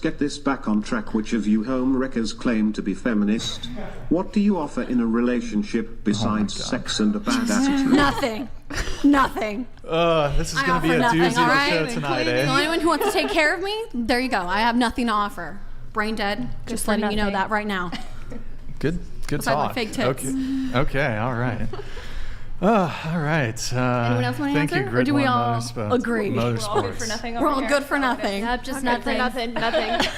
get this back on track. Which of you home wreckers claim to be feminist? What do you offer in a relationship besides sex and a bad attitude? Nothing. Nothing. This is going to be a doozy of a show tonight, eh? So anyone who wants to take care of me, there you go. I have nothing to offer. Brain dead. Just letting you know that right now. Good Besides talk. my fake tits. Okay, all right. All right. Anyone else want to answer? Or do we all agree? We're all good for nothing over We're all here. good for nothing. Yep, just Okay, nothing. nothing.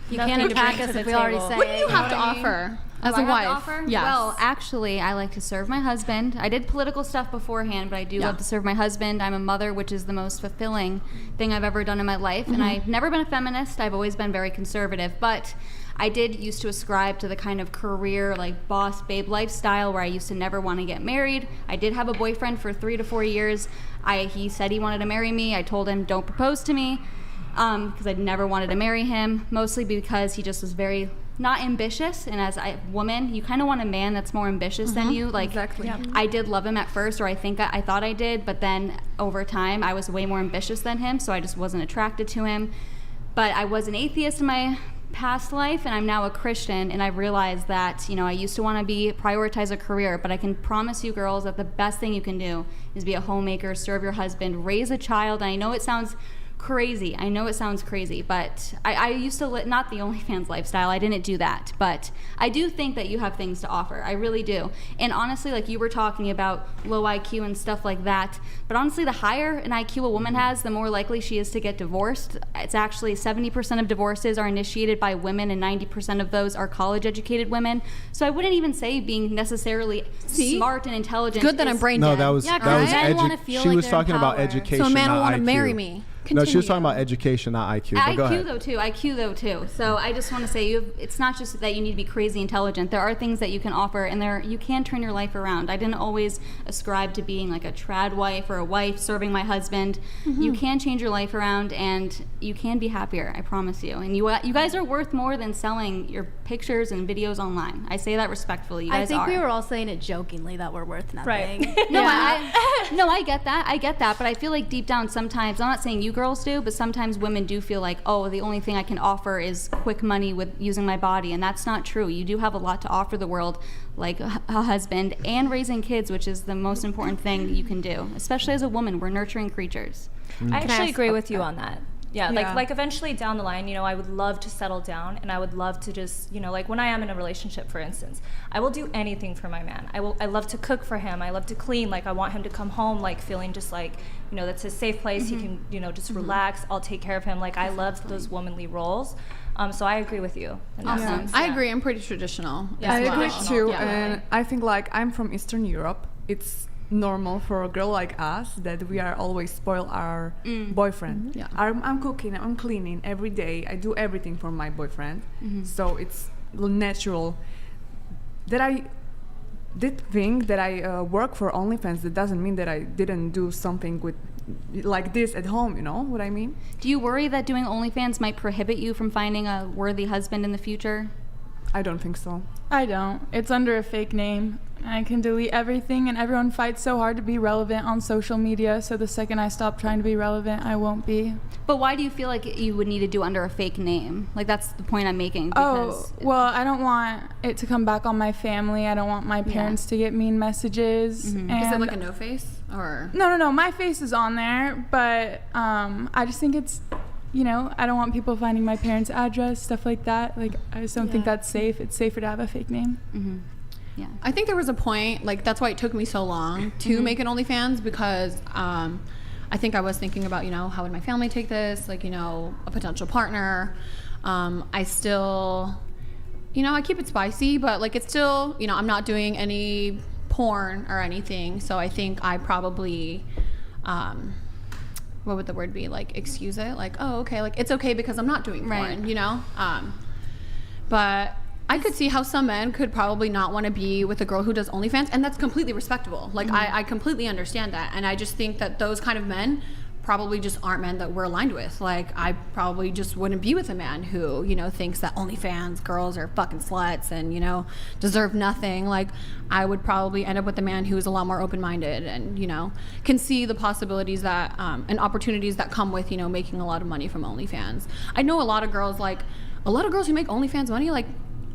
You can't attack us if we already say What do you have to offer as a wife? Yes. Well, actually, I like to serve my husband. I did political stuff beforehand, but I do love to serve my husband. I'm a mother, which is the most fulfilling thing I've ever done in my life. And I've never been a feminist. I've always been very conservative. But I did used to ascribe to the kind of career, like boss babe lifestyle where I used to never want to get married. I did have a boyfriend for 3 to 4 years. He said he wanted to marry me. I told him, don't propose to me, because I'd never wanted to marry him, mostly because he just was very not ambitious. And as a woman, you kind of want a man that's more ambitious than you. Like, exactly. I did love him at first, or I thought I did, but then over time, I was way more ambitious than him, so I just wasn't attracted to him. But I was an atheist in my past life, and I'm now a Christian, and I've realized that, I used to want to prioritize a career, but I can promise you girls that the best thing you can do is be a homemaker, serve your husband, raise a child. And I know it sounds crazy. But I used to not the OnlyFans lifestyle. I didn't do that, but I do think that you have things to offer. I really do. And honestly, like you were talking about low IQ and stuff like that, but honestly, the higher an IQ a woman has, the more likely she is to get divorced. It's actually 70% of divorces are initiated by women, and 90% of those are college-educated women. So I wouldn't even say being necessarily smart and intelligent. Good that I'm brain dead. No, that was she was talking about education. So a man will want to marry me. No, she was talking about education, not IQ. But go ahead. IQ though too. So I just want to say, it's not just that you need to be crazy intelligent. There are things that you can offer, and you can turn your life around. I didn't always ascribe to being like a trad wife or a wife serving my husband. You can change your life around, and you can be happier. I promise you. And you guys are worth more than selling your pictures and videos online. I say that respectfully. You guys I think are. we were all saying it jokingly that we're worth nothing. Right. I get that. But I feel like deep down sometimes, I'm not saying you girls do, but sometimes women do feel like, oh, the only thing I can offer is quick money with using my body, and that's not true. You do have a lot to offer the world, like a husband and raising kids, which is the most important thing you can do, especially as a woman. We're nurturing creatures. I actually agree with you on that. Yeah, like eventually down the line, I would love to settle down, and I would love to just, like when I am in a relationship, for instance, I will do anything for my man. I love to cook for him. I love to clean. Like, I want him to come home, like, feeling just like, that's his safe place. He can, just relax. I'll take care of him. Like, I love those womanly roles. So I agree with you in that sense. I agree. I'm pretty traditional. I agree too. And I think, like, I'm from Eastern Europe. It's normal for a girl like us that we are always spoil our boyfriend. I'm cooking, I'm cleaning every day. I do everything for my boyfriend. So it's natural that I did think that I work for OnlyFans. That doesn't mean that I didn't do something with like this at home. You know what I mean? Do you worry that doing OnlyFans might prohibit you from finding a worthy husband in the future? I don't think so. I don't. It's under a fake name. I can delete everything, and everyone fights so hard to be relevant on social media, so the second I stop trying to be relevant, I won't be. But why do you feel like you would need to do under a fake name? Like, that's the point I'm making. Well, I don't want it to come back on my family. I don't want my parents to get mean messages. Is it like a no face? Or No. My face is on there, but I just think it's, I don't want people finding my parents' address, stuff like that. Like, I just don't think that's safe. It's safer to have a fake name. Yeah, I think there was a point, like, that's why it took me so long to make an OnlyFans, because I think I was thinking about, how would my family take this, like, a potential partner. I still, I keep it spicy, but, like, it's still, I'm not doing any porn or anything, so I think I probably, what would the word be, like, excuse it, like, oh, okay, like, it's okay because I'm not doing porn, but I could see how some men could probably not want to be with a girl who does OnlyFans, and that's completely respectable. Like, I completely understand that, and I just think that those kind of men probably just aren't men that we're aligned with. Like, I probably just wouldn't be with a man who, you know, thinks that OnlyFans girls are fucking sluts and, you know, deserve nothing. Like, I would probably end up with a man who is a lot more open-minded and, you know, can see the possibilities that and opportunities that come with, you know, making a lot of money from OnlyFans. I know a lot of girls who make OnlyFans money, like,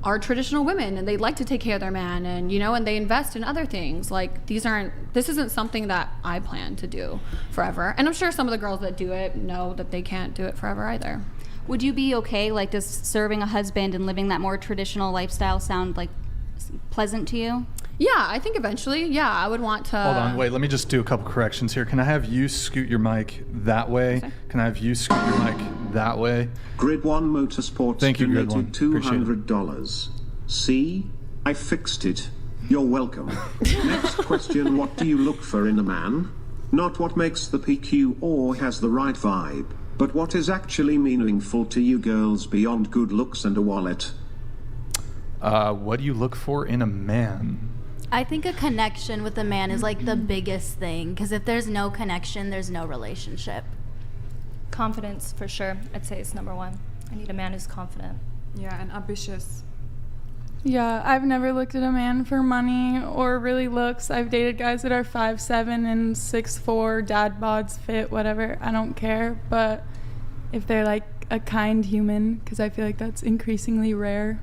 are traditional women, and they like to take care of their man, and, you know, and they invest in other things. Like, this isn't something that I plan to do forever. And I'm sure some of the girls that do it know that they can't do it forever either. Would you be okay, like, does serving a husband and living that more traditional lifestyle sound like pleasant to you? Yeah, I think eventually, yeah, I would want to... Hold on, wait, let me just do a couple corrections here. Can I have you scoot your mic that way? Okay. Can I have you scoot your mic that way? Grid 1 Motorsports Thank you, Grid 1. $200. See? I fixed it. You're welcome. Next question, what do you look for in a man? Not what makes the PQ or has the right vibe, but what is actually meaningful to you girls beyond good looks and a wallet. What do you look for in a man? I think a connection with a man is like the biggest thing, because if there's no connection, there's no relationship. Confidence, for sure. I'd say it's number one. I need a man who's confident. Yeah, and ambitious. Yeah, I've never looked at a man for money or really looks. I've dated guys that are 5'7" and 6'4", dad bods, fit, whatever. I don't care. But if they're like a kind human, because I feel like that's increasingly rare.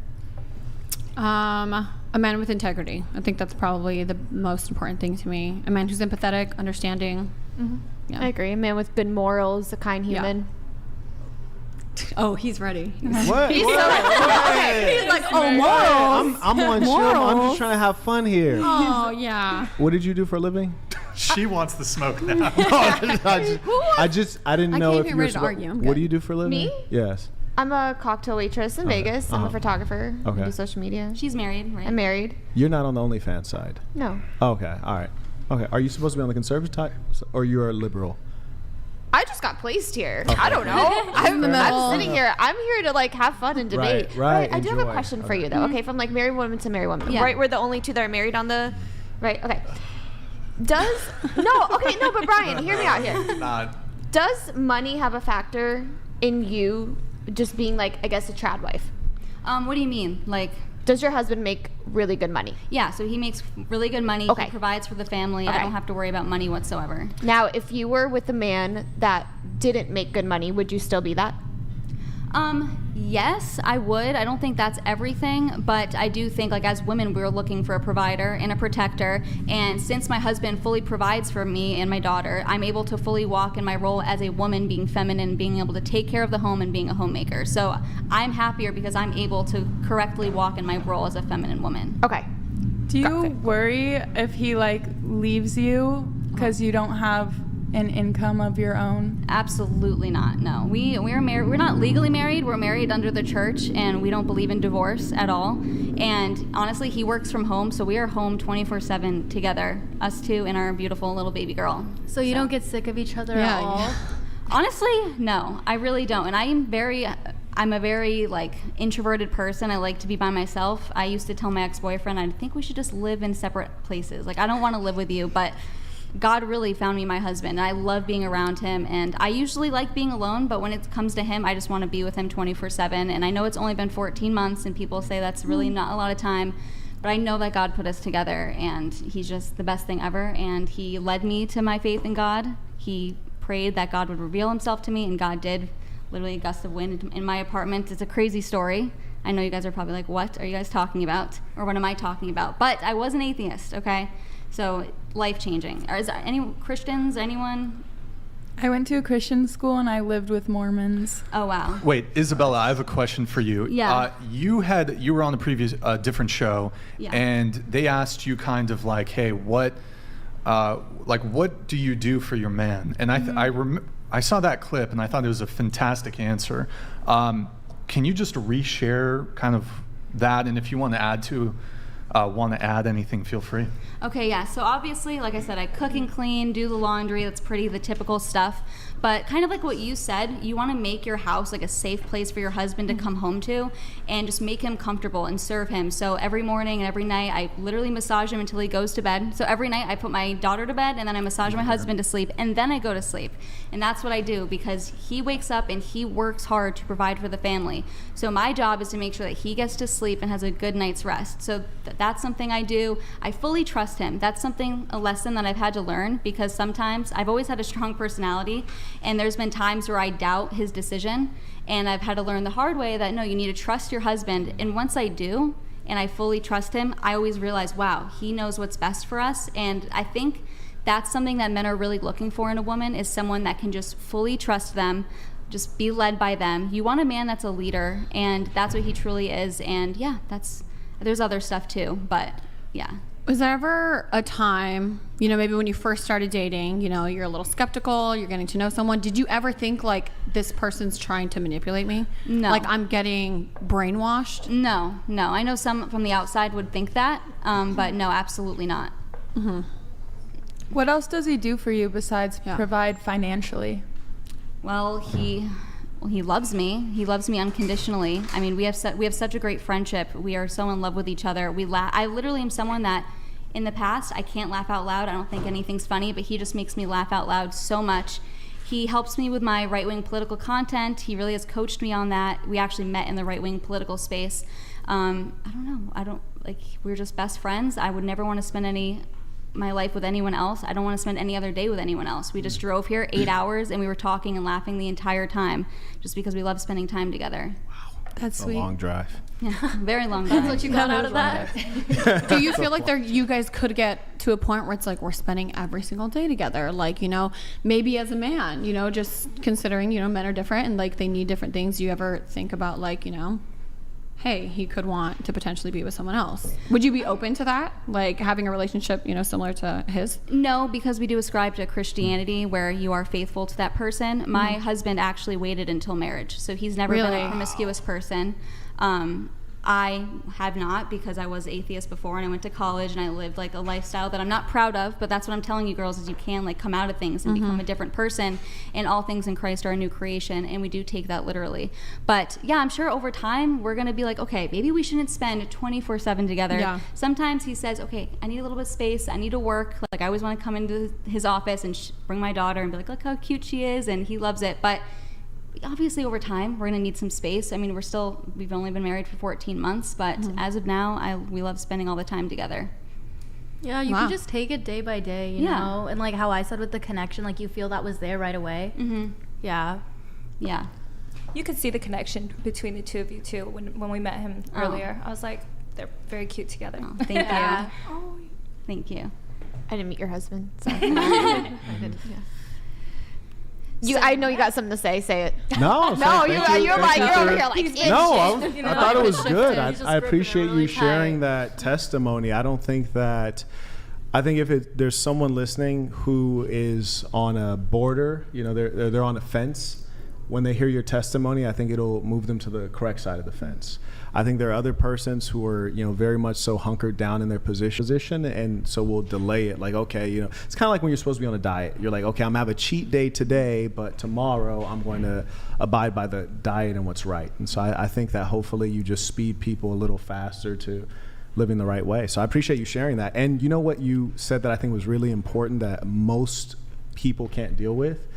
A man with integrity. I think that's probably the most important thing to me. A man who's empathetic, understanding. Mm-hmm. Yeah. I agree. A man with good morals, a kind human. Yeah. Oh, he's ready. What? He's what? so ready. He's like, oh, morals. I'm on chill. I'm just trying to have fun here. Oh, yeah. What did you do for a living? She wants the smoke now. I didn't know if you were ready to argue. What do you do for a living? Me? Yes. I'm a cocktail waitress in Vegas. I'm a photographer. Okay. I do social media. She's married, right? I'm married. You're not on the OnlyFans side. No. Okay. All right. Okay. Are you supposed to be on the conservative side, or you're a liberal? I just got placed here. Okay. I don't know. I'm sitting here. I'm here to like have fun and debate. Right. I do have a question for you though. Okay, from like married woman to married woman. Yeah. Right, we're the only two that are married on the. Right. Okay. But Brian, hear me out here. Does money have a factor in you just being like, I guess, a trad wife? What do you mean? Like, does your husband make really good money? Yeah, so he makes really good money. Okay. He provides for the family. Okay. I don't have to worry about money whatsoever. Now, if you were with a man that didn't make good money, would you still be that? Yes, I would. I don't think that's everything, but I do think, like, as women, we're looking for a provider and a protector, and since my husband fully provides for me and my daughter, I'm able to fully walk in my role as a woman, being feminine, being able to take care of the home and being a homemaker. So I'm happier because I'm able to correctly walk in my role as a feminine woman. Okay. Do you worry if he, like, leaves you because you don't have an income of your own? Absolutely not. No, we're married. We're not legally married. We're married under the church, and we don't believe in divorce at all. And honestly, he works from home, so we are home 24/7 together, us two and our beautiful little baby girl. So you don't get sick of each other at all? Honestly, no, I really don't. And I'm a very like introverted person. I like to be by myself. I used to tell my ex-boyfriend, I think we should just live in separate places. Like, I don't want to live with you, but God really found me my husband. I love being around him, and I usually like being alone, but when it comes to him, I just want to be with him 24/7. And I know it's only been 14 months, and people say that's really not a lot of time, but I know that God put us together, and he's just the best thing ever. And he led me to my faith in God. He prayed that God would reveal himself to me, and God did. Literally a gust of wind in my apartment. It's a crazy story. I know you guys are probably like, what are you guys talking about? Or what am I talking about? But I was an atheist, okay? So life-changing. Is there any Christians, anyone? I went to a Christian school and I lived with Mormons. Oh, wow. Wait, Isabella, I have a question for you. Yeah. You were on a previous different show, and they asked you kind of like, hey, what do you do for your man? And I saw that clip and I thought it was a fantastic answer. Can you just reshare kind of that? And if you want to add anything, feel free. Okay, yeah. So obviously, like I said, I cook and clean, do the laundry. That's the typical stuff. But kind of like what you said, you want to make your house like a safe place for your husband to come home to, and just make him comfortable and serve him. So every morning and every night, I literally massage him until he goes to bed. So every night I put my daughter to bed, and then I massage my husband to sleep, and then I go to sleep. And that's what I do, because he wakes up and he works hard to provide for the family. So my job is to make sure that he gets to sleep and has a good night's rest. So that's something I do. I fully trust him. That's a lesson that I've had to learn, because sometimes I've always had a strong personality, and there's been times where I doubt his decision, and I've had to learn the hard way that no, you need to trust your husband. And once I do, and I fully trust him, I always realize, wow, he knows what's best for us. And I think that's something that men are really looking for in a woman, is someone that can just fully trust them, just be led by them. You want a man that's a leader, and that's what he truly is. And yeah, there's other stuff too, but yeah. Was there ever a time, maybe when you first started dating, you're a little skeptical, you're getting to know someone. Did you ever think, like, this person's trying to manipulate me? No. Like, I'm getting brainwashed? No. I know some from the outside would think that, but no, absolutely not. Mm-hmm. What else does he do for you besides provide financially? Well, he loves me. He loves me unconditionally. I mean, we have such a great friendship. We are so in love with each other. I literally am someone that, in the past, I can't laugh out loud. I don't think anything's funny, but he just makes me laugh out loud so much. He helps me with my right-wing political content. He really has coached me on that. We actually met in the right-wing political space. I don't know. We're just best friends. I would never want to spend my life with anyone else. I don't want to spend any other day with anyone else. We just drove here 8 hours, and we were talking and laughing the entire time, just because we love spending time together. Wow. That's sweet. A long drive. Yeah, very long drive. That's what you got out of that? Do you feel like you guys could get to a point where it's like, we're spending every single day together? Like, maybe as a man, just considering, men are different and like they need different things. Do you ever think about like, hey, he could want to potentially be with someone else? Would you be open to that? Like having a relationship, similar to his? No, because we do ascribe to Christianity where you are faithful to that person. My husband actually waited until marriage, so he's never been a promiscuous person. I have not, because I was atheist before, and I went to college and I lived like a lifestyle that I'm not proud of, but that's what I'm telling you girls, is you can like come out of things and become a different person, and all things in Christ are a new creation, and we do take that literally. But yeah, I'm sure over time we're going to be like, okay, maybe we shouldn't spend 24/7 together. Yeah. Sometimes he says, okay, I need a little bit of space, I need to work. Like I always want to come into his office and bring my daughter and be like, look how cute she is, and he loves it. But obviously over time we're going to need some space. I mean, we've only been married for 14 months, but as of now we love spending all the time together. Yeah, you can just take it day by day, you know? And like how I said with the connection, like you feel that was there right away. Yeah. You could see the connection between the two of you too when we met him earlier. I was like, they're very cute together. Oh, thank you. Oh, thank you. I didn't meet your husband, so I didn't. Yeah. I know you got something to say. Say it. No, you're over here like. No, I thought it was good. I appreciate you sharing that testimony. I think if there's someone listening who is on a border, they're on a fence. When they hear your testimony, I think it'll move them to the correct side of the fence. I think there are other persons who are, very much so hunkered down in their position, and so will delay it. Like, okay, it's kind of like when you're supposed to be on a diet. You're like, okay, I'm gonna have a cheat day today, but tomorrow I'm going to abide by the diet and what's right. And so I think that hopefully you just speed people a little faster to living the right way. So I appreciate you sharing that. And you know what you said that I think was really important that most people can't deal with?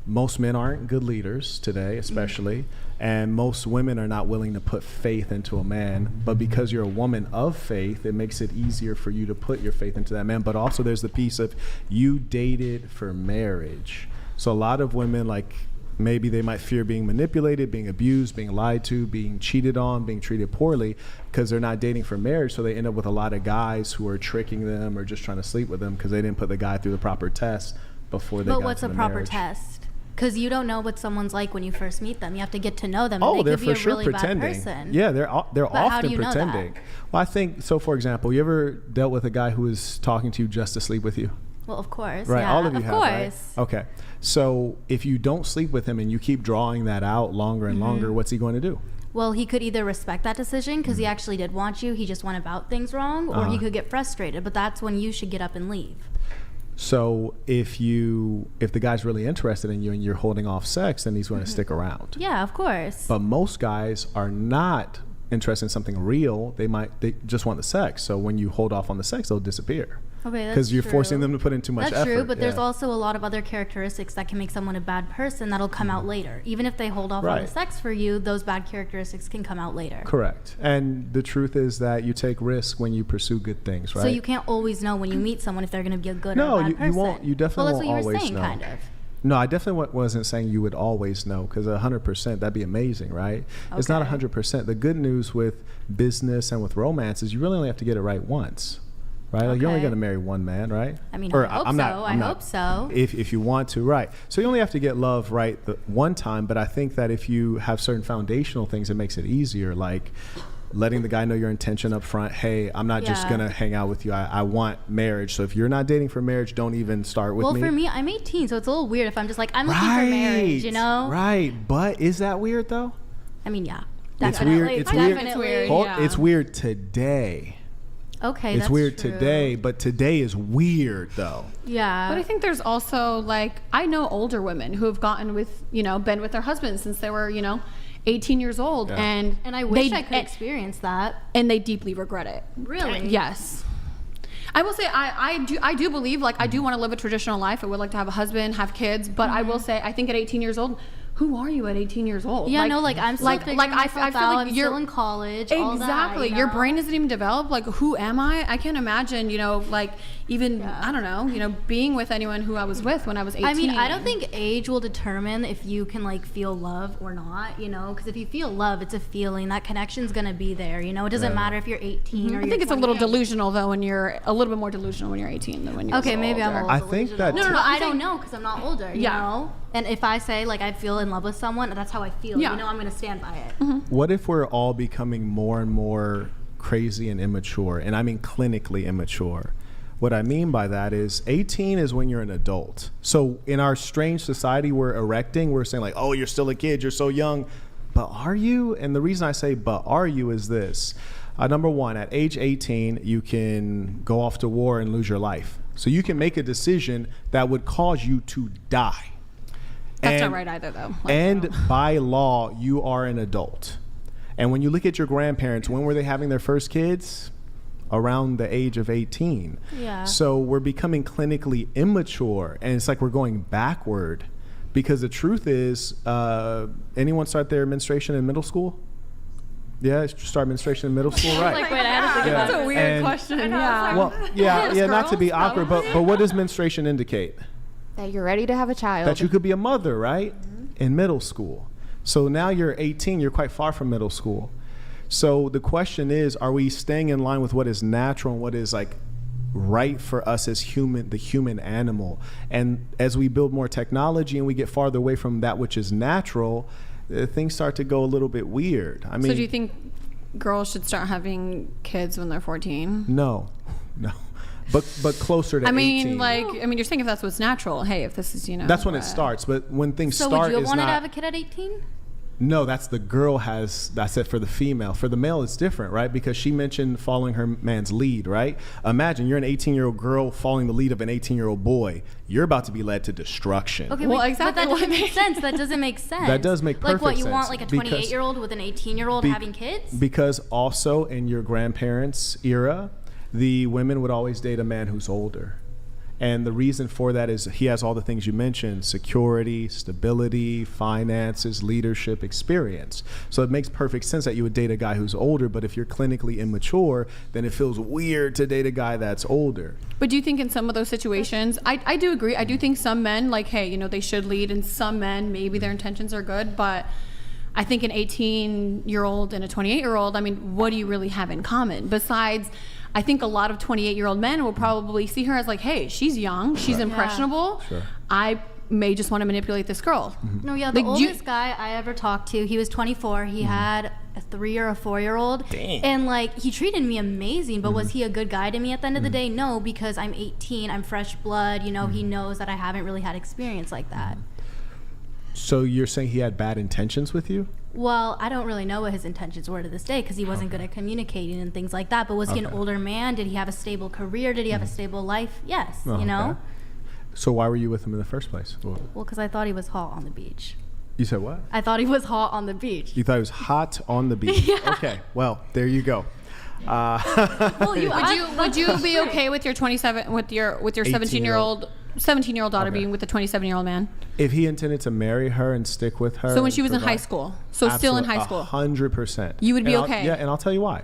Most men aren't good leaders today, especially, and most women are not willing to put faith into a man. But because you're a woman of faith, it makes it easier for you to put your faith into that man. But also there's the piece of you dated for marriage. So a lot of women, like, maybe they might fear being manipulated, being abused, being lied to, being cheated on, being treated poorly, because they're not dating for marriage. So they end up with a lot of guys who are tricking them or just trying to sleep with them because they didn't put the guy through the proper test before they got to the marriage. But what's a proper test? Because you don't know what someone's like when you first meet them. You have to get to know them. Oh, they're for sure really pretending. Bad person. Yeah, they're often pretending. Well, I think so. For example, you ever dealt with a guy who was talking to you just to sleep with you? Well, of course. Right, yeah, all of you of have. Course. Right? Okay, so if you don't sleep with him and you keep drawing that out longer and longer, what's he going to do? Well, he could either respect that decision because he actually did want you, he just went about things wrong, or he could get frustrated. But that's when you should get up and leave. So if the guy's really interested in you and you're holding off sex, then he's going to stick around. Yeah, of course. But most guys are not interested in something real. They just want the sex. So when you hold off on the sex, they'll disappear. Okay, that's because you're true. forcing them to put in too much effort. That's true, but there's also a lot of other characteristics that can make someone a bad person that'll come out later. Even if they hold off on the sex for you, those bad characteristics can come out later. Correct. And the truth is that you take risks when you pursue good things, right? So you can't always know when you meet someone if they're going to be a good or a bad person. No, you won't. You definitely won't always know. Well, that's what you were saying, kind of. No, I definitely wasn't saying you would always know, because 100%, that'd be amazing, right? Okay. It's not 100%. The good news with business and with romance is you really only have to get it right once. Right? Like, you're only going to marry one man, right? I mean, I hope so. If you want to, right. So you only have to get love right the one time, but I think that if you have certain foundational things, it makes it easier, like letting the guy know your intention up front. Hey, I'm not just going to hang out with you. I want marriage. So if you're not dating for marriage, don't even start with me. Well, for me, I'm 18, so it's a little weird if I'm just like, I'm looking for marriage, you know? Right. But is that weird, though? I mean, yeah. Definitely. It's weird. It's weird. It's weird today. Okay, it's weird today, but today is weird though. Yeah. But I think there's also, like, I know older women who have gotten with, been with their husbands since they were, 18 years old. Yeah. And I wish I could experience that. And they deeply regret it. Really? Yes. I will say I do believe, like, I do want to live a traditional life. I would like to have a husband, have kids, but I will say I think at 18 years old, who are you at 18 years old? Yeah, I'm still figuring myself out. I'm still in college. Exactly. All that, Your brain isn't even developed. Like, who am I? I can't imagine, I don't know, being with anyone who I was with when I was 18. I mean, I don't think age will determine if you can, feel love or not, because if you feel love, it's a feeling. That connection's going to be there, It doesn't matter if you're 18 or you're I think it's a little delusional, though, when you're a little bit more delusional when you're 18 than when you're Okay, maybe older. I'm a little delusional. I think that... No, I don't know because I'm not older, you know? And if I say, I feel in love with someone, that's how I feel. I'm going to stand by it. Mm-hmm. What if we're all becoming more and more crazy and immature? And I mean clinically immature. What I mean by that is 18 is when you're an adult. So in our strange society we're erecting, we're saying oh, you're still a kid, you're so young. But are you? And the reason I say but are you is this. Number one, at age 18, you can go off to war and lose your life. So you can make a decision that would cause you to die. That's not right either, though. By law, you are an adult. And when you look at your grandparents, when were they having their first kids? Around the age of 18. Yeah. So we're becoming clinically immature, and it's like we're going backward. Because the truth is, anyone start their menstruation in middle school? Yeah, start menstruation in middle school, right? Wait, I had to think about That's a weird question. Yeah. Well, not to be awkward, but what does menstruation indicate? That you're ready to have a child. That you could be a mother, right? In middle school. So now you're 18, you're quite far from middle school. So the question is, are we staying in line with what is natural and what is right for us as the human animal? And as we build more technology and we get farther away from that which is natural, things start to go a little bit weird. I mean, so do you think girls should start having kids when they're 14? No. But closer to 18. You're saying if that's what's natural, hey, if this is, That's when it starts, but when things start, it's not... So would you want to have a kid at 18? No, that's the girl that's it for the female. For the male, it's different, right? Because she mentioned following her man's lead, right? Imagine you're an 18-year-old girl following the lead of an 18-year-old boy. You're about to be led to destruction. Okay, well, exactly. But that doesn't make sense. That doesn't make sense. That does make perfect sense. You want a 28-year-old with an 18-year-old having kids? Because also in your grandparents' era, the women would always date a man who's older. And the reason for that is he has all the things you mentioned: security, stability, finances, leadership, experience. So it makes perfect sense that you would date a guy who's older, but if you're clinically immature, then it feels weird to date a guy that's older. But do you think in some of those situations, I do agree, I do think some men, they should lead, and some men, maybe their intentions are good, but I think an 18-year-old and a 28-year-old, what do you really have in common? Besides, I think a lot of 28-year-old men will probably see her as hey, she's young, she's impressionable. Sure. I may just want to manipulate this girl. Mm-hmm. No, yeah, the oldest guy I ever talked to, he was 24. He had a 3 or a 4-year-old. Dang. And he treated me amazing, but was he a good guy to me at the end of the day? No, because I'm 18, I'm fresh blood, he knows that I haven't really had experience like that. So you're saying he had bad intentions with you? Well, I don't really know what his intentions were to this day because he wasn't good at communicating and things like that. But was he an older man? Did he have a stable career? Did he have a stable life? Yes, So why were you with him in the first place? Well, because I thought he was hot on the beach. You said what? I thought he was hot on the beach. You thought he was hot on the beach? Yeah. Okay, well, there you go. Well, would you be okay with your 17-year-old daughter being with a 27-year-old man? If he intended to marry her and stick with her. So when she was in high school. So still in high school. 100%. You would be okay. Yeah, and I'll tell you why.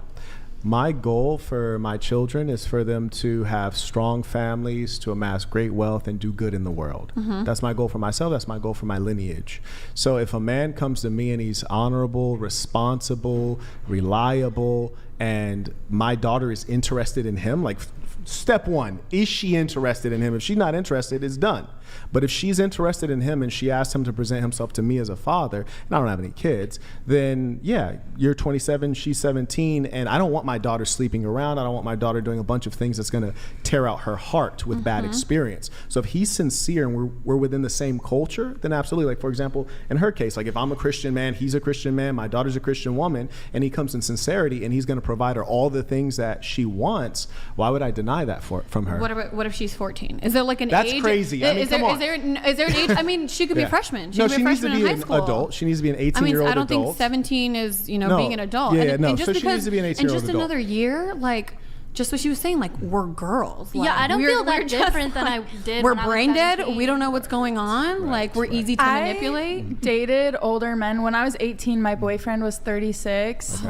My goal for my children is for them to have strong families, to amass great wealth, and do good in the world. That's my goal for myself. That's my goal for my lineage. So if a man comes to me and he's honorable, responsible, reliable, and my daughter is interested in him, like step one, is she interested in him? If she's not interested, it's done. But if she's interested in him and she asks him to present himself to me as a father, and I don't have any kids, then yeah, you're 27, she's 17, and I don't want my daughter sleeping around. I don't want my daughter doing a bunch of things that's going to tear out her heart with bad experience. So if he's sincere and we're within the same culture, then absolutely. Like, for example, in her case, like if I'm a Christian man, he's a Christian man, my daughter's a Christian woman, and he comes in sincerity and he's going to provide her all the things that she wants, why would I deny that from her? What if she's 14? Is there like an That's age? That's crazy. I mean, come on. Is there an age? I mean, she could be a freshman. She no, could she be a needs to freshman be in high an school. adult. She needs to be an 18-year-old adult. I don't think 17 is, being an adult. Yeah, and, no. and just So she because, needs to be an 18-year-old and just adult. another year, like, just what she was saying, like, we're girls. Like, Yeah, I don't feel that different than I did We're when I was brain dead. 17. We don't know what's going on. Like, we're easy to manipulate. I dated older men. When I was 18, my boyfriend was 36.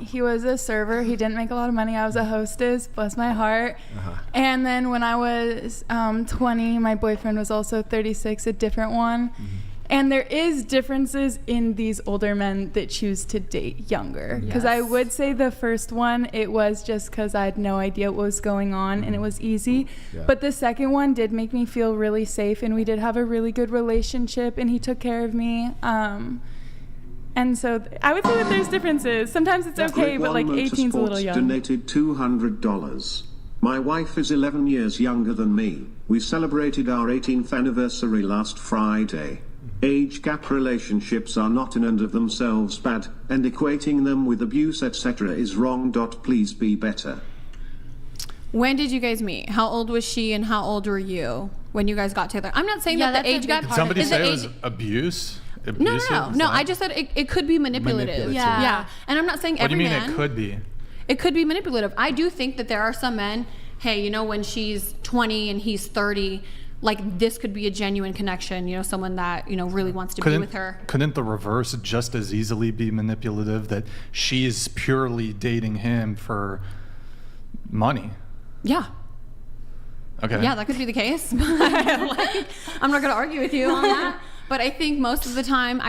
He was a server. He didn't make a lot of money. I was a hostess. Bless my heart. And then when I was 20, my boyfriend was also 36, a different one. And there is differences in these older men that choose to date younger. Because I would say the first one, it was just because I had no idea what was going on and it was easy. But the second one did make me feel really safe, and we did have a really good relationship, and he took care of me. And so I would say that there's differences. Sometimes it's okay, but like 18's a little young. Donated $200. My wife is 11 years younger than me. We celebrated our 18th anniversary last Friday. Age gap relationships are not in and of themselves bad, and equating them with abuse etc. is wrong. Please be better. When did you guys meet? How old was she and how old were you when you guys got together? I'm not saying that the age gap. Did somebody say it was abuse? No. I just said it could be manipulative. Yeah. And I'm not saying every man. What do you mean it could be? It could be manipulative. I do think that there are some men, hey, when she's 20 and he's 30, like this could be a genuine connection, someone that, really wants to be with her. Couldn't the reverse just as easily be manipulative, that she's purely dating him for money? Yeah. Okay. Yeah, that could be the case. But, I'm not going to argue with you on that. But I think most of the time,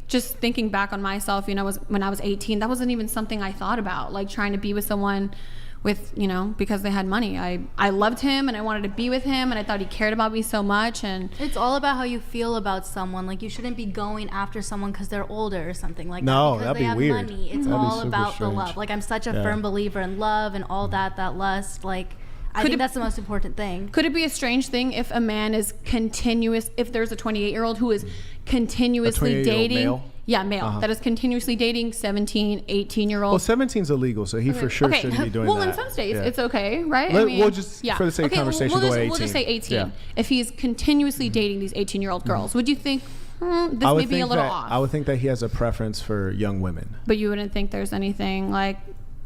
just thinking back on myself, when I was 18, that wasn't even something I thought about, like trying to be with someone with, because they had money. I loved him and I wanted to be with him and I thought he cared about me so much. And it's all about how you feel about someone. Like, you shouldn't be going after someone because they're older or something like no, that. That'd be have weird. Money. It's all about the love. Like, I'm such a firm believer in love and all that lust. Like, I think that's the most important thing. Could it be a strange thing if a man is if there's a 28-year-old who is continuously dating? Male? Yeah, male. That is continuously dating 17, 18-year-olds. Well, 17's illegal, so he for sure shouldn't be doing that. Well, in some states, it's okay, right? We'll just, for the sake of conversation, go 18. We'll just say 18. Yeah. If he's continuously dating these 18-year-old girls, would you think, this may be a little off? I would think that he has a preference for young women. But you wouldn't think there's anything like...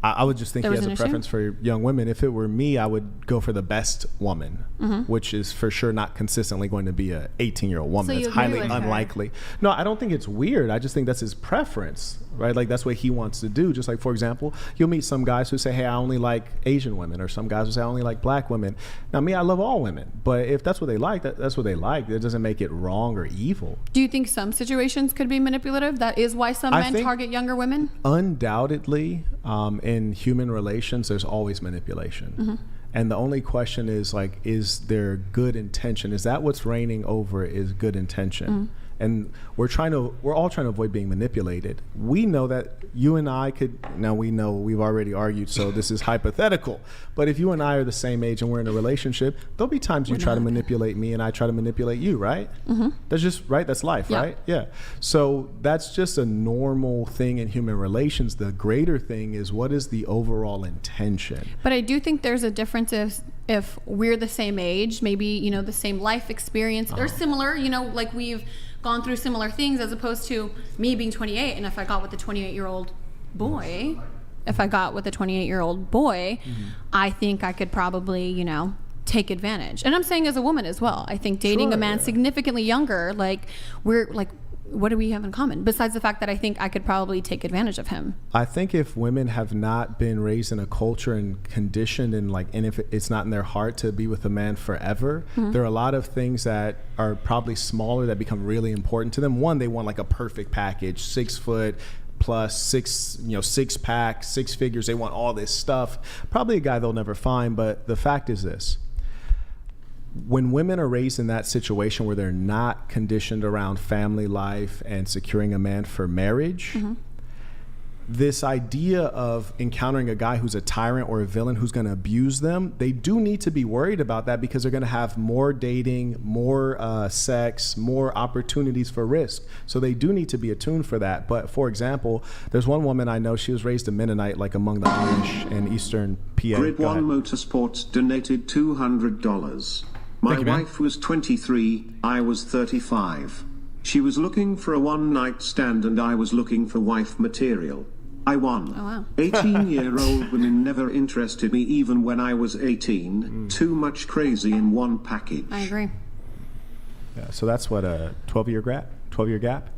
I would just think he has a preference for young women. If it were me, I would go for the best woman, which is for sure not consistently going to be a 18-year-old woman. So that's highly unlikely. No, I don't think it's weird. I just think that's his preference, right? Like, that's what he wants to do. Just like, for example, you'll meet some guys who say, hey, I only like Asian women, or some guys who say, I only like black women. Now, me, I love all women. But if that's what they like, that's what they like. That doesn't make it wrong or evil. Do you think some situations could be manipulative? That is why some men target younger women? Undoubtedly, in human relations, there's always manipulation. And the only question is, like, is there good intention? Is that what's reigning over, is good intention? And we're all trying to avoid being manipulated. We know that you and I we've already argued, so this is hypothetical. But if you and I are the same age and we're in a relationship, there'll be times you try to manipulate me and I try to manipulate you, right? Mm-hmm. That's just, right? That's life, right? Yeah. So that's just a normal thing in human relations. The greater thing is, what is the overall intention? But I do think there's a difference if we're the same age, maybe, the same life experience or similar, like we've gone through similar things, as opposed to me being 28, and if I got with a 28-year-old boy, I think I could probably, take advantage. And I'm saying as a woman as well. I think dating a man significantly younger, what do we have in common besides the fact that I think I could probably take advantage of him? I think if women have not been raised in a culture and conditioned and if it's not in their heart to be with a man forever, there are a lot of things that are probably smaller that become really important to them. One, they want like a perfect package, 6 foot plus, six pack, 6 figures. They want all this stuff. Probably a guy they'll never find. But the fact is this: when women are raised in that situation where they're not conditioned around family life and securing a man for marriage, this idea of encountering a guy who's a tyrant or a villain who's going to abuse them, they do need to be worried about that, because they're going to have more dating, more sex, more opportunities for risk. So they do need to be attuned for that. But for example, there's one woman I know, she was raised a Mennonite, like among the Amish in Eastern PA. Grid 1 Motorsports donated $200. My wife was 23, I was 35. She was looking for a one-night stand and I was looking for wife material. I won. Oh, wow. 18-year-old women never interested me even when I was 18. Too much crazy in one package. I agree. Yeah, so that's what, a 12-year gap?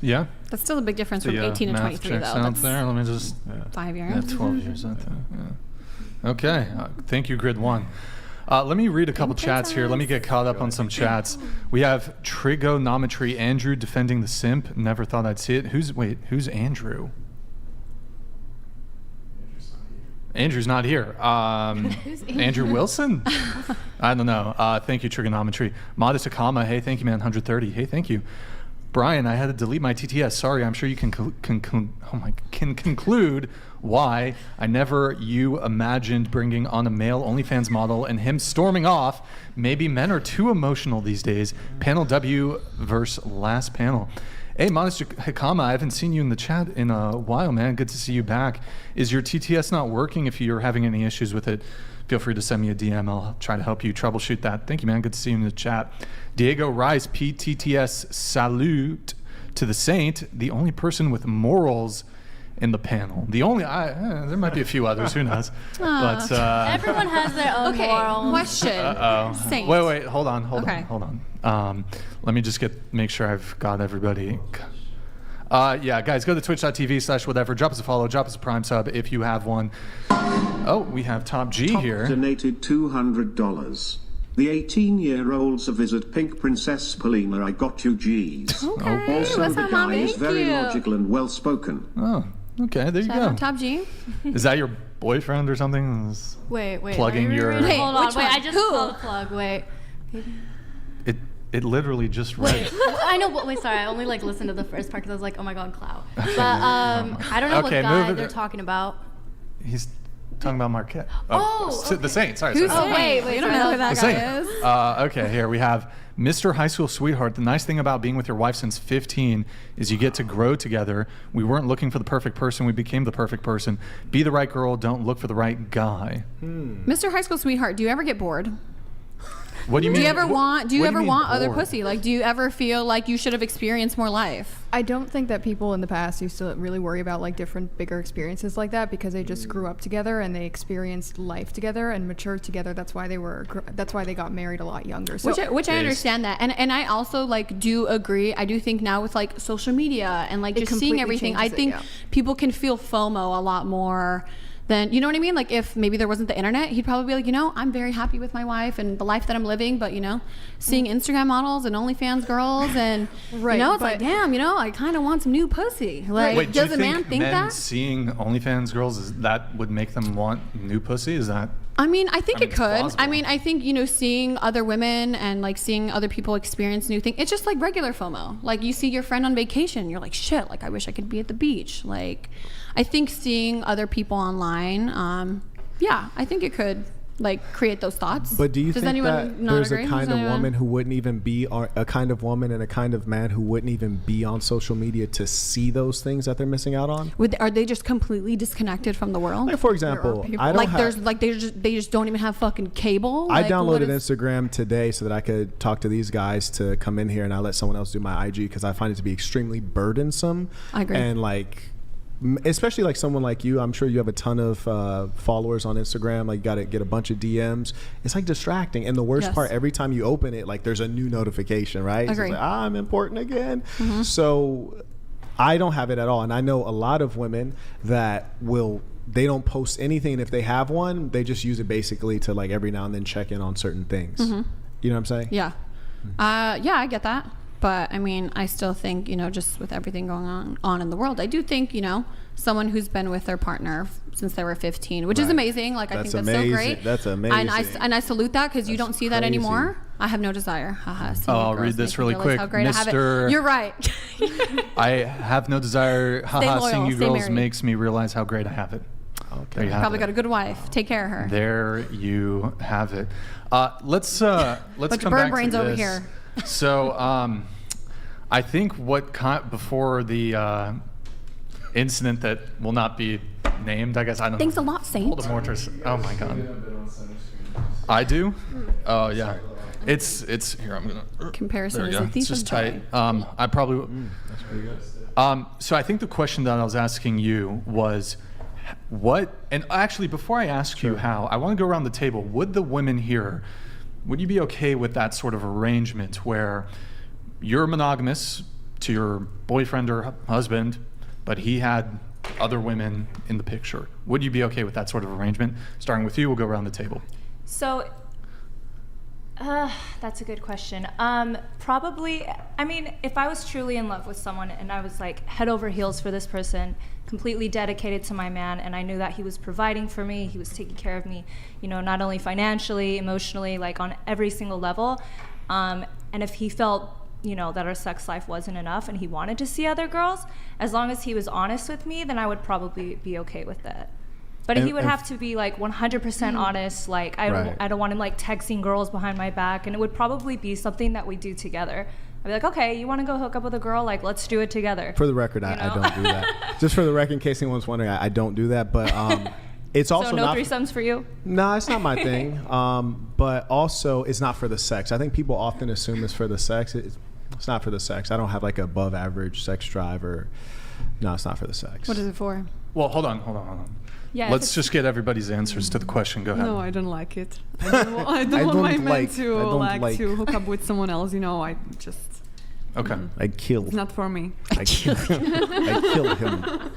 Yeah. That's still a big difference from 18 and 23, though. That's there. Let me just... 5 years. Yeah, 12 years out there. Yeah. Okay. Thank you, Grid 1. Let me read a couple chats here. Let me get caught up on some chats. We have Trigonometry Andrew defending the simp. Never thought I'd see it. Who's Andrew? Andrew's not here. Andrew Wilson? I don't know. Thank you, Trigonometry. Modest Akama. Hey, thank you, man. 130. Hey, thank you. Brian, I had to delete my TTS. Sorry, I'm sure you can conclude why I never imagined bringing on a male OnlyFans model and him storming off. Maybe men are too emotional these days. Panel W versus last panel. Hey, Modest Hikama, I haven't seen you in the chat in a while, man. Good to see you back. Is your TTS not working? If you're having any issues with it, feel free to send me a DM. I'll try to help you troubleshoot that. Thank you, man. Good to see you in the chat. Diego Rice, PTTS, salute to the saint, the only person with morals in the panel. The only, there might be a few others, who knows. But everyone has their own morals. Question. Saint. Wait, hold on. Let me just make sure I've got everybody. Yeah, guys, go to twitch.tv/whatever. Drop us a follow, drop us a Prime sub if you have one. Oh, we have Top G here. Donated $200. The 18-year-olds visit Pink Princess Polina. I got you G's. Okay. Also, the guy is very logical and well-spoken. Oh, okay, there you Shout go. out Top G. Is that your boyfriend or something? Wait. Plugging your... Wait, Hold on. which Wait, one? I just saw the plug. Wait. It literally just read. I know. Wait, sorry. I only listened to the first part because I was like, oh my god, clout. But I don't know what guy they're talking about. He's talking about Marquette. Okay. The Saint. Sorry. Who's sorry. Wait, you don't know who that guy is. Okay, here we have Mr. High School Sweetheart. The nice thing about being with your wife since 15 is you get to grow together. We weren't looking for the perfect person. We became the perfect person. Be the right girl. Don't look for the right guy. Mr. High School Sweetheart, do you ever get bored? What do you mean? Do you ever want other bored? pussy? Like, do you ever feel like you should have experienced more life? I don't think that people in the past used to really worry about like different bigger experiences like that because they just grew up together and they experienced life together and matured together. That's why they got married a lot younger. So Which I understand that, and I also like do agree. I do think now with like social media and like just seeing everything, I think people can feel FOMO a lot more. Then, you know what I mean? Like, if maybe there wasn't the internet, he'd probably be like, I'm very happy with my wife and the life that I'm living, but, seeing Instagram models and OnlyFans girls and, it's like, damn, I kind of want some new pussy. Like, Wait, does do a you man think men that? Seeing OnlyFans girls, that would make them want new pussy? Is that I mean, I think it could. Plausible. I mean, I think, seeing other women and like seeing other people experience new things, it's just like regular FOMO. Like you see your friend on vacation, you're like, shit, like I wish I could be at the beach. Like I think seeing other people online, I think it could like create those thoughts. But do you Does think anyone that not there's agree? a kind Does of anyone- woman who wouldn't even be, or a kind of woman and a kind of man who wouldn't even be on social media to see those things that they're missing out on? Are they just completely disconnected from the world? Like, for example, I don't like have, there's like they just don't even have fucking cable. I Like, downloaded what is- Instagram today so that I could talk to these guys to come in here, and I let someone else do my IG because I find it to be extremely burdensome. I agree. And like, especially like someone like you, I'm sure you have a ton of followers on Instagram. Like, you got to get a bunch of DMs. It's like distracting. And the worst Yes. part, every time you open it, like there's a new notification, right? So Agree. it's like, I'm important again. So I don't have it at all. And I know a lot of women that they don't post anything. And if they have one, they just use it basically to like every now and then check in on certain things. You know what I'm saying? Yeah. I get that. But I mean, I still think, just with everything going on in the world, I do think, someone who's been with their partner since they were 15, which is amazing. Like, I think that's so great. That's amazing. And I salute that because you don't see that crazy. anymore. I have no desire. Haha. Seeing I'll girls read this make me really realize quick. how great I have it. Mr. You're right. I have no desire. Haha, loyal, seeing you stay girls married. makes me realize how great I have it. There you have Probably it. got a good wife. Take care of her. There you have it. Let's Bunch of come bird back brains to over this. here. So I think before the incident that will not be named, I guess I don't. Thanks a lot, Saint. Hold the mortars. Oh my God. I do. Oh yeah. It's here. I'm gonna. Comparison There we is go. a thief It's just of tight. joy. I probably. That's pretty good. So I think the question that I was asking you was, what? And actually, before I ask you how, I want to go around the table. Would the women here, would you be okay with that sort of arrangement where you're monogamous to your boyfriend or husband, but he had other women in the picture? Would you be okay with that sort of arrangement? Starting with you, we'll go around the table. So, that's a good question. Probably, I mean, if I was truly in love with someone and I was like head over heels for this person, completely dedicated to my man, and I knew that he was providing for me, he was taking care of me, not only financially, emotionally, like on every single level. And if he felt, that our sex life wasn't enough and he wanted to see other girls, as long as he was honest with me, then I would probably be okay with that. But he would have to be like 100% honest. Like I don't want him like texting girls behind my back, and it would probably be something that we do together. I'd be like, okay, you want to go hook up with a girl? Like, let's do it together. For the record, I don't do that. Just for the record, in case anyone's wondering, I don't do that. But it's also so no not threesomes for you? No, it's not my thing. But also, it's not for the sex. I think people often assume it's for the sex. It's not for the sex. I don't have like above average sex drive or. No, it's not for the sex. What is it for? Well, hold on. Yeah, Let's just get everybody's answers to the question. Go ahead. No, I don't like it. I don't want my man to hook up with someone else. I just. Okay. I kill. It's not for me. I kill him.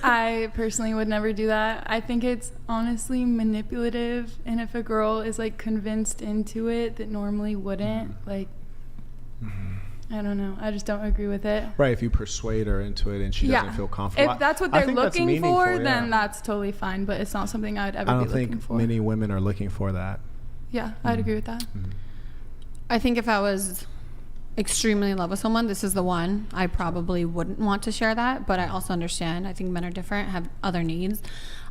I personally would never do that. I think it's honestly manipulative, and if a girl is like convinced into it that normally wouldn't, like, I don't know. I just don't agree with it. Right, if you persuade her into it and she doesn't feel comfortable. If that's what I they're think that's looking meaningful, for, then yeah. that's totally fine. But it's not something I would ever I be don't looking think for. many women are looking for that. Yeah, I'd agree with that. I think if I was extremely in love with someone, this is the one. I probably wouldn't want to share that, but I also understand. I think men are different, have other needs.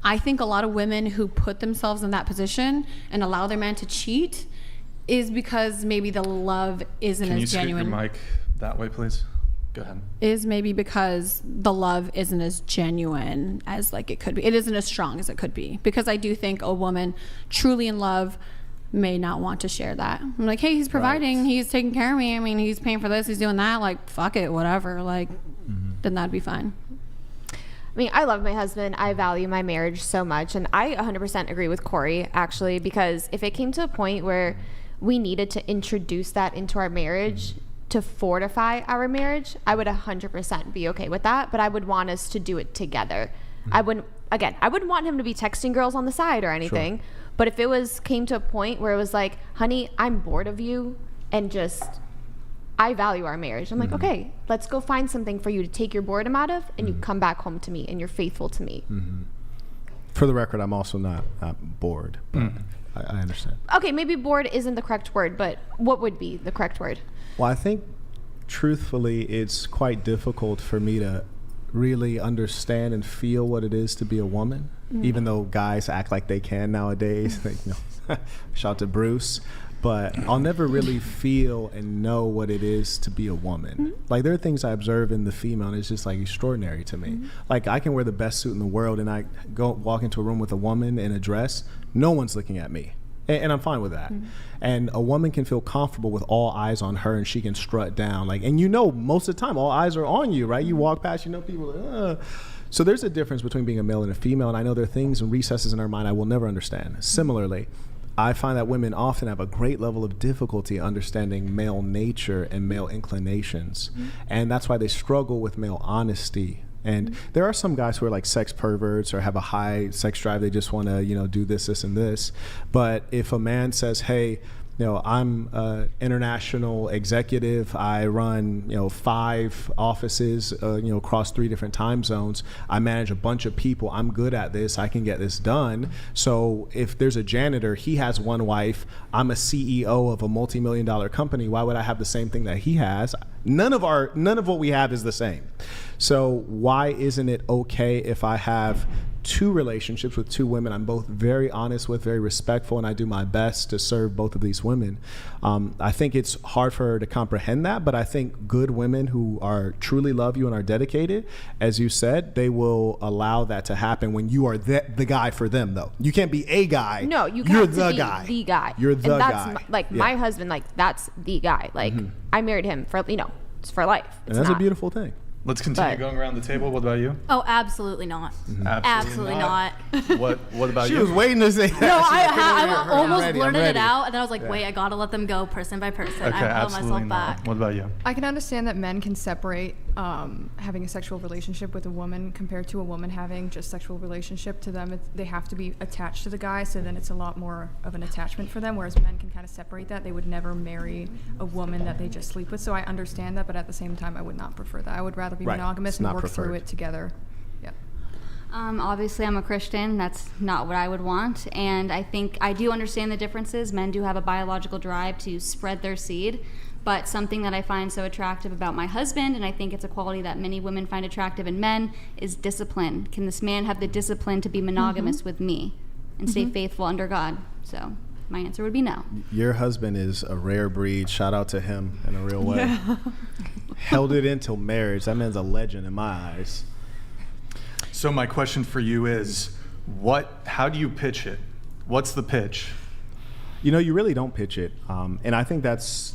I think a lot of women who put themselves in that position and allow their man to cheat is because maybe the love isn't Can you as scoot genuine. your mic that way, please? Go ahead. Is maybe because the love isn't as genuine as like it could be. It isn't as strong as it could be. Because I do think a woman truly in love may not want to share that. I'm like, hey, he's providing, he's taking care of me. I mean, he's paying for this, he's doing that. Like, fuck it, whatever. Like, then that'd be fine. I mean, I love my husband. I value my marriage so much. And I 100% agree with Corey, actually, because if it came to a point where we needed to introduce that into our marriage to fortify our marriage, I would 100% be okay with that. But I would want us to do it together. I wouldn't want him to be texting girls on the side or anything. Sure. But if it came to a point where it was like, honey, I'm bored of you and just... I value our marriage. I'm like, okay, let's go find something for you to take your boredom out of, and you come back home to me, and you're faithful to me. For the record, I'm also not bored, but I understand. Okay, maybe bored isn't the correct word, but what would be the correct word? Well, I think, truthfully, it's quite difficult for me to really understand and feel what it is to be a woman, even though guys act like they can nowadays. Shout out to Bruce. But I'll never really feel and know what it is to be a woman. Like, there are things I observe in the female, and it's just like extraordinary to me. Like, I can wear the best suit in the world, and I walk into a room with a woman in a dress, no one's looking at me. And I'm fine with that. And a woman can feel comfortable with all eyes on her, and she can strut down. Like, and most of the time, all eyes are on you, right? You walk past, people are like, So there's a difference between being a male and a female, and I know there are things and recesses in our mind I will never understand. Similarly, I find that women often have a great level of difficulty understanding male nature and male inclinations. And that's why they struggle with male honesty. And there are some guys who are like sex perverts or have a high sex drive. They just want to, do this, and this. But if a man says, hey, I'm an international executive. I run, 5 offices, across 3 different time zones. I manage a bunch of people. I'm good at this. I can get this done. So if there's a janitor, he has 1 wife. I'm a CEO of a multi-million-dollar company. Why would I have the same thing that he has? None of what we have is the same. So why isn't it okay if I have 2 relationships with 2 women I'm both very honest with, very respectful, and I do my best to serve both of these women? I think it's hard for her to comprehend that, but I think good women who truly love you and are dedicated, as you said, they will allow that to happen when you are the guy for them, though. You can't be a guy. No, you're the guy. The guy. You're the guy. That's my husband, that's the guy. I married him for, it's for life. And that's a beautiful thing. Let's continue going around the table. What about you? Oh, absolutely not. Absolutely not. What about you? She was waiting to say that. No, I almost blurted it out, and then I was like, wait, I gotta let them go person by person. Okay, I held absolutely myself not. back. What about you? I can understand that men can separate having a sexual relationship with a woman compared to a woman having just sexual relationship. To them, they have to be attached to the guy, so then it's a lot more of an attachment for them, whereas men can kind of separate that. They would never marry a woman that they just sleep with, so I understand that, but at the same time, I would not prefer that. I would rather be monogamous and work through it together. Yeah. Obviously, I'm a Christian. That's not what I would want. And I think I do understand the differences. Men do have a biological drive to spread their seed. But something that I find so attractive about my husband, and I think it's a quality that many women find attractive in men, is discipline. Can this man have the discipline to be monogamous with me and stay faithful under God? So my answer would be no. Your husband is a rare breed. Shout out to him in a real way. Yeah. Held it until marriage. That man's a legend in my eyes. So my question for you is, how do you pitch it? What's the pitch? You really don't pitch it. And I think that's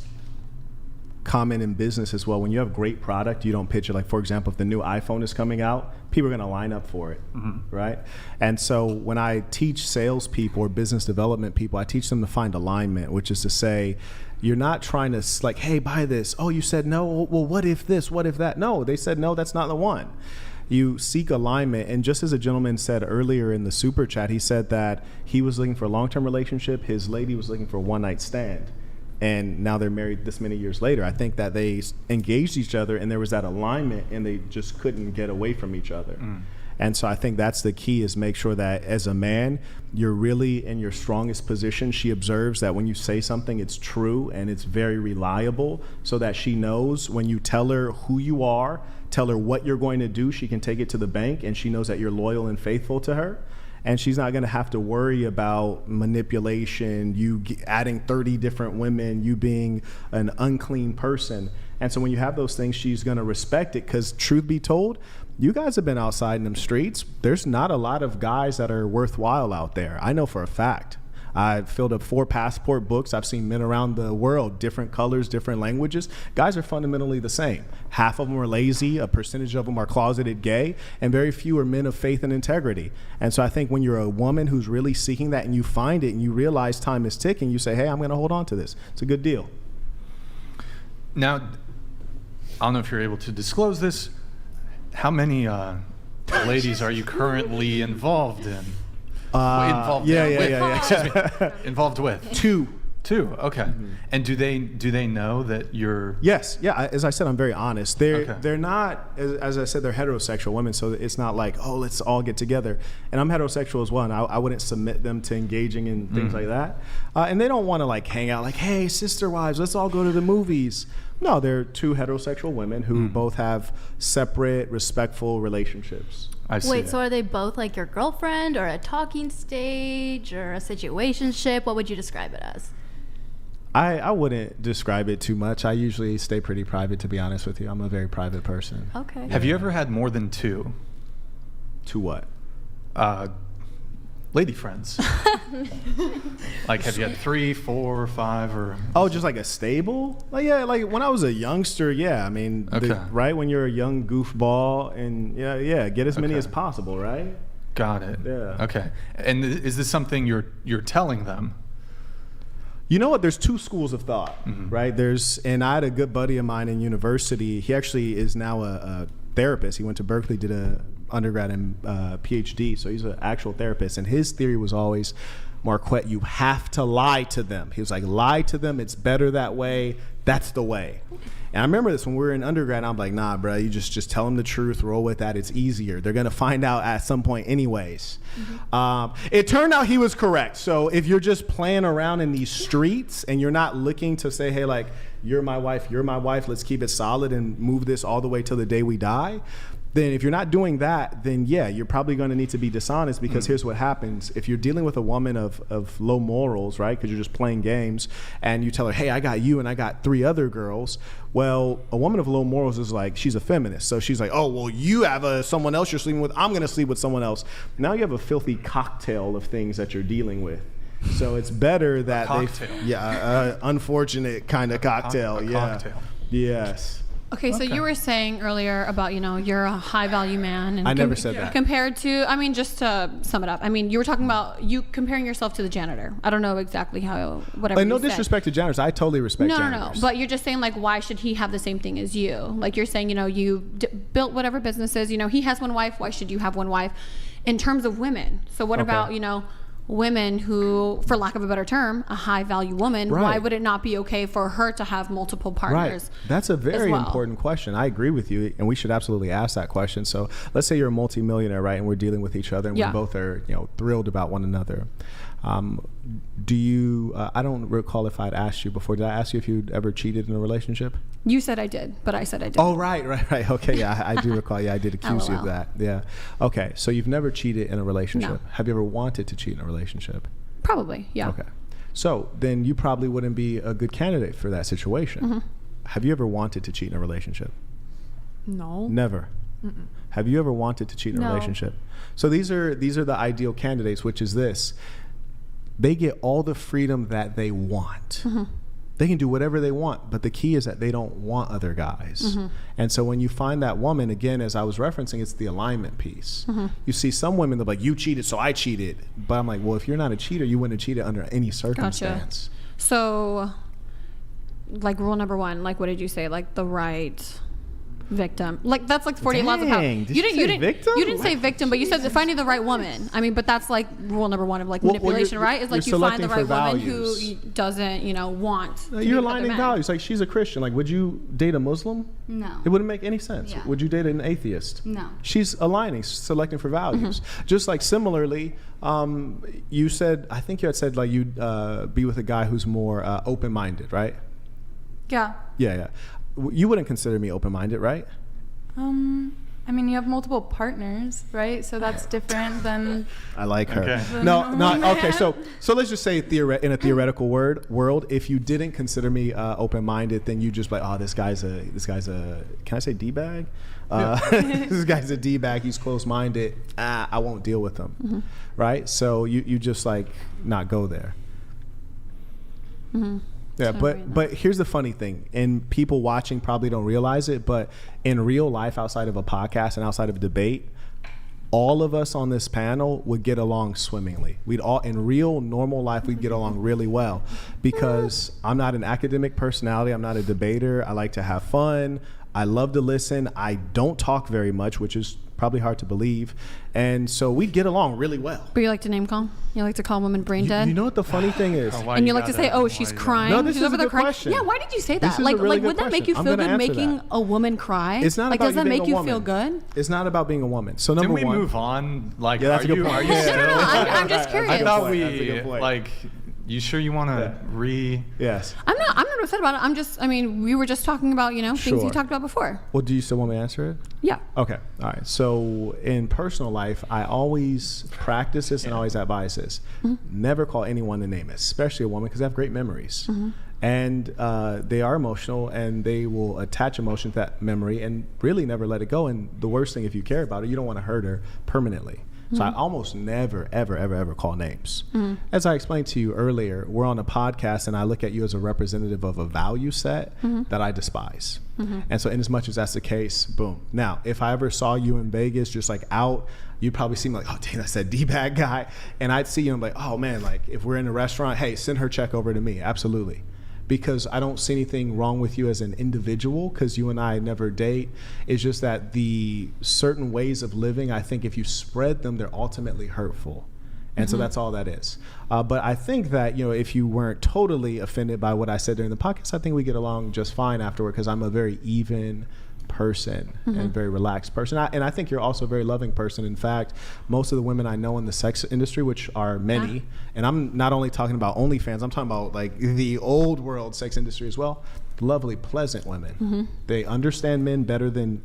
common in business as well. When you have great product, you don't pitch it. Like, for example, if the new iPhone is coming out, people are going to line up for it, right? And so when I teach salespeople or business development people, I teach them to find alignment, which is to say, you're not trying to like, hey, buy this. Oh, you said no. Well, what if this? What if that? No, they said no, that's not the one. You seek alignment. And just as a gentleman said earlier in the super chat, he said that he was looking for a long-term relationship. His lady was looking for a one-night stand. And now they're married this many years later. I think that they engaged each other and there was that alignment and they just couldn't get away from each other. And so I think that's the key, is make sure that as a man, you're really in your strongest position. She observes that when you say something, it's true and it's very reliable, so that she knows when you tell her who you are, tell her what you're going to do, she can take it to the bank and she knows that you're loyal and faithful to her. And she's not going to have to worry about manipulation, you adding 30 different women, you being an unclean person. And so when you have those things, she's going to respect it, because truth be told, you guys have been outside in them streets. There's not a lot of guys that are worthwhile out there. I know for a fact. I filled up 4 passport books. I've seen men around the world, different colors, different languages. Guys are fundamentally the same. Half of them are lazy, a percentage of them are closeted gay, and very few are men of faith and integrity. And so I think when you're a woman who's really seeking that and you find it and you realize time is ticking, you say, hey, I'm going to hold on to this. It's a good deal. Now, I don't know if you're able to disclose this. How many ladies are you currently involved in? Involved with. Involved with. 2. 2, okay. And do they know that you're? Yes, yeah. As I said, I'm very honest. They're not, as I said, they're heterosexual women, so it's not like, oh, let's all get together. And I'm heterosexual as well, and I wouldn't submit them to engaging in things like that. And they don't want to like hang out like, hey, sister wives, let's all go to the movies. No, they're 2 heterosexual women who both have separate, respectful relationships. I see. Wait, so are they both like your girlfriend or a talking stage or a situationship? What would you describe it as? I wouldn't describe it too much. I usually stay pretty private, to be honest with you. I'm a very private person. Okay. Have you ever had more than 2? 2 what? Lady friends. Like, have you had 3, 4, 5, or? Oh, just like a stable? Like, yeah, like when I was a youngster, yeah. I mean, right when you're a young goofball, and yeah, get as many as possible, right? Got it. Yeah. Okay. And is this something you're telling them? You know what? There's 2 schools of thought, right? And I had a good buddy of mine in university. He actually is now a therapist. He went to Berkeley, did a undergrad and PhD, so he's an actual therapist. And his theory was always, Marquette, you have to lie to them. He was like, lie to them. It's better that way. That's the way. And I remember this when we were in undergrad. I'm like, nah, bro, you just tell them the truth, roll with that. It's easier. They're going to find out at some point anyways. It turned out he was correct. So if you're just playing around in these streets and you're not looking to say, hey, like, you're my wife, let's keep it solid and move this all the way till the day we die, then if you're not doing that, then yeah, you're probably going to need to be dishonest, because here's what happens. If you're dealing with a woman of low morals, right, because you're just playing games, and you tell her, hey, I got you and I got 3 other girls, well, a woman of low morals is like, she's a feminist. So she's like, oh, well, you have someone else you're sleeping with. I'm going to sleep with someone else. Now you have a filthy cocktail of things that you're dealing with. So it's better that unfortunate kind of cocktail. Cocktail. Yes. Okay, so you were saying earlier about, you're a high value man. And I never said that. Compared to, just to sum it up, you were talking about you comparing yourself to the janitor. I don't know exactly whatever no disrespect to janitors. I totally respect janitors. No. But you're just saying, like, why should he have the same thing as you? Like, you're saying, you built whatever businesses, he has 1 wife. Why should you have 1 wife? In terms of women. So what about, women who, for lack of a better term, a high value woman, why would it not be okay for her to have multiple partners? Right. That's a very important question. I agree with you, and we should absolutely ask that question. So let's say you're a multimillionaire, right, and we're dealing with each other, and we both are, thrilled about one another. Do you, I don't recall if I'd asked you before. Did I ask you if you'd ever cheated in a relationship? You said I did, but I said I didn't. Oh, right. Okay, yeah, I do recall. Yeah, I did accuse you of that. Yeah. Okay, so you've never cheated in a relationship. No. Have you ever wanted to cheat in a relationship? Probably, yeah. Okay. So then you probably wouldn't be a good candidate for that situation. Have you ever wanted to cheat in a relationship? No. Never. Mm-mm. Have you ever wanted to cheat in a relationship? So these are the ideal candidates, which is this. They get all the freedom that they want. They can do whatever they want, but the key is that they don't want other guys. And so when you find that woman, again, as I was referencing, it's the alignment piece. You see some women, they're like, you cheated, so I cheated. But I'm like, well, if you're not a cheater, you wouldn't have cheated under any circumstance. Gotcha. So, like, rule number 1, like, what did you say? Like, the right victim. Like, that's like 48 laws of power. You didn't say victim, but you said finding the right woman. But that's like rule number 1 of like manipulation, right? Is like you find the right woman who doesn't, want. You're aligning values. Like, she's a Christian. Like, would you date a Muslim? No. It wouldn't make any sense. Yeah. Would you date an atheist? No. She's aligning, selecting for values. Just like similarly, you said, I think you had said like you'd be with a guy who's more open-minded, right? Yeah. Yeah. You wouldn't consider me open-minded, right? You have multiple partners, right? So that's different than. I like her. Okay. No. Okay, so let's just say in a theoretical world, if you didn't consider me open-minded, then you just like, oh, this guy's a. Can I say d-bag? This guy's a d-bag. He's close-minded. I won't deal with him, right? So you just like not go there. Yeah, but here's the funny thing, and people watching probably don't realize it, but in real life, outside of a podcast and outside of a debate, all of us on this panel would get along swimmingly. In real normal life, we'd get along really well, because I'm not an academic personality. I'm not a debater. I like to have fun. I love to listen. I don't talk very much, which is probably hard to believe. And so we get along really well. But you like to name call? You like to call women brain dead? You know what the funny thing is? And you like to say, oh, she's crying. No, this she's is over a there good crying. question. Yeah, why did you say that? This is Like, a really would good that make you question. feel I'm good gonna answer making that. a woman cry? It's not like, about does that you being make a you woman. feel good? It's not about being a woman. So number Didn't we one, move on? Like, Yeah, that's are a good you point. are you Yeah. still? I'm just curious. I thought That's a we good point. like. You sure you want to Yes. I'm not upset about it. I'm just, I mean, we were just talking about, you know, things Sure. we talked about before. Well, do you still want me to answer it? Yeah. Okay. All right. So in personal life, I always practice this and always advise this. Never call anyone a name, especially a woman, because they have great memories. And they are emotional, and they will attach emotion to that memory and really never let it go. And the worst thing, if you care about her, you don't want to hurt her permanently. So I almost never, ever call names. As I explained to you earlier, we're on a podcast, and I look at you as a representative of a value set that I despise. And so in as much as that's the case, boom. Now, if I ever saw you in Vegas just like out, you'd probably see me like, oh, dang, that's that D-bag guy. And I'd see you and be like, oh, man, like if we're in a restaurant, hey, send her check over to me. Absolutely. Because I don't see anything wrong with you as an individual, because you and I never date. It's just that the certain ways of living, I think if you spread them, they're ultimately hurtful. And so that's all that is. But I think that, you know, if you weren't totally offended by what I said during the podcast, I think we get along just fine afterward, because I'm a very even person and very relaxed person. And I think you're also a very loving person. In fact, most of the women I know in the sex industry, which are many, and I'm not only talking about OnlyFans, I'm talking about like the old world sex industry as well. Lovely, pleasant women. They understand men better than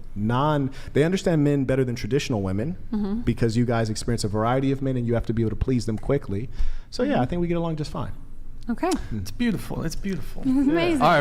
traditional women, because you guys experience a variety of men and you have to be able to please them quickly. So yeah, I think we get along just fine. Okay. It's beautiful. It's beautiful. Amazing. All right.